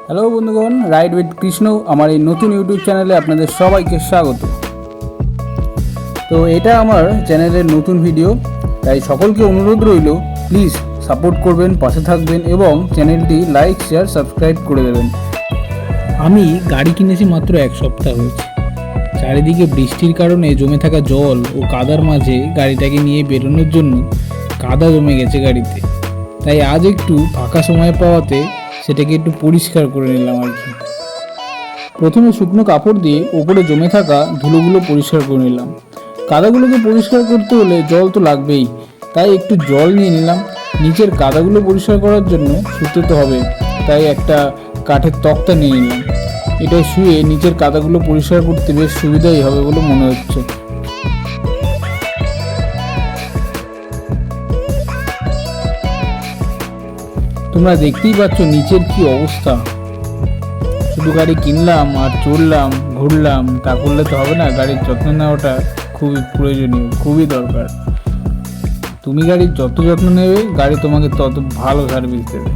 Hello বন্ধুগণ, ride with Krishna আমার এই নতুন ইউটিউব চ্যানেলে আপনাদের সবাইকে স্বাগত। তো এটা আমার চ্যানেলের নতুন ভিডিও, তাই সকলকে অনুরোধ রইল প্লিজ সাপোর্ট করবেন, পাশে থাকবেন এবং চ্যানেলটি লাইক, শেয়ার, সাবস্ক্রাইব করে দেবেন। আমি গাড়ি কিনেছি মাত্র এক সপ্তাহ হয়েছে। চারিদিকে বৃষ্টির কারণে জমে থাকা জল ও কাদার মাঝে গাড়িটাকে নিয়ে বেরোনোর জন্য কাদা জমে গেছে গাড়িতে। তাই আজ একটু ফাঁকা সময় পাওয়াতে সেটাকে একটু পরিষ্কার করে নিলাম আর কি। প্রথমে শুকনো কাপড় দিয়ে ওপরে জমে থাকা ধুলোগুলো পরিষ্কার করে নিলাম। কাদাগুলোকে পরিষ্কার করতে হলে জল তো লাগবেই, তাই একটু জল নিয়ে নিলাম। নিচের কাদাগুলো পরিষ্কার করার জন্য শুতে হবে, তাই একটা কাঠের তক্তা নিয়ে নিলাম। এটা শুয়ে নিচের কাদাগুলো পরিষ্কার করতে বেশ সুবিধাই হবে বলে মনে হচ্ছে। তোমরা দেখতেই পাচ্ছ নিচের কি অবস্থা। শুধু গাড়ি কিনলাম আর চললাম, ঘুরলাম, তা করলে তো হবে না। গাড়ির যত্ন নেওয়াটা খুবই প্রয়োজনীয়, খুবই দরকার। তুমি গাড়ির যত যত্ন নেবে, গাড়ি তোমাকে তত ভালো সার্ভিস দেবে।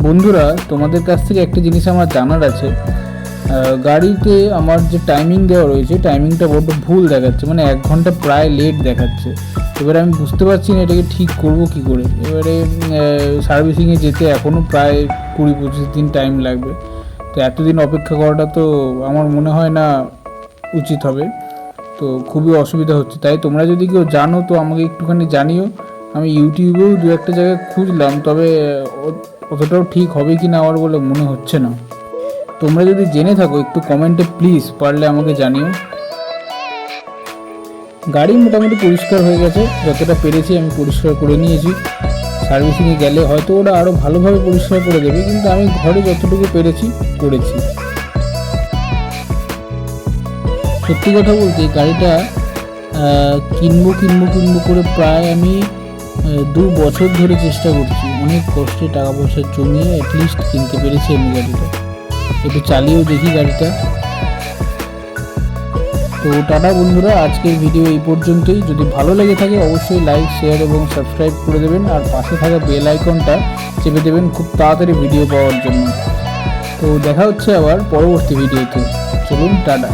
বন্ধুরা, তোমাদের কাছ থেকে একটা জিনিস আমার জানার আছে। গাড়িতে আমার যে টাইমিং দেওয়া রয়েছে, টাইমিংটা বড্ড ভুল দেখাচ্ছে, মানে 1 ঘন্টা প্রায় লেট দেখাচ্ছে। এবারে আমি বুঝতে পারছি না এটাকে ঠিক করব কি করে। এবারে সার্ভিসিংয়ে যেতে এখনও প্রায় 20-25 দিন টাইম লাগবে। তো এতদিন অপেক্ষা করাটা তো আমার মনে হয় না উচিত হবে। তো খুবই অসুবিধা হচ্ছে। তাই তোমরা যদি কেউ জানো তো আমাকে একটুখানি জানিও। আমি ইউটিউবেও 2-1 জায়গায় খুঁজলাম, তবে অতটাও ঠিক হবে কি না আমার বলে মনে হচ্ছে না। তোমরা যদি জেনে থাকো একটু কমেন্টে প্লিজ পারলে আমাকে জানিও। গাড়ি মোটামুটি পরিষ্কার হয়ে গেছে, যতটা পেরেছি আমি পরিষ্কার করে নিয়েছি। সার্ভিসিংয়ে গেলে হয়তো ওরা আরও ভালোভাবে পরিষ্কার করে দেবে, কিন্তু আমি ঘরে যতটুকু পেরেছি করেছি। সত্যি কথা বলতে গাড়িটা কিনবো করে প্রায় আমি 2 বছর ধরে চেষ্টা করছি। অনেক কষ্টে টাকা পয়সা জমিয়ে অ্যাটলিস্ট কিনতে পেরেছি আমি গাড়িটা। একটু চালিয়েও দেখি গাড়িটা। তো টাটা বন্ধুরা, আজকের ভিডিও এই পর্যন্তই। যদি ভালো লেগে থাকে অবশ্যই লাইক, শেয়ার এবং সাবস্ক্রাইব করে দেবেন, আর পাশে থাকা বেল আইকনটা চেপে দেবেন খুব তাড়াতাড়ি ভিডিও পাওয়ার জন্য। তো দেখা হচ্ছে আবার পরবর্তী ভিডিওতে। চলুন, টাটা।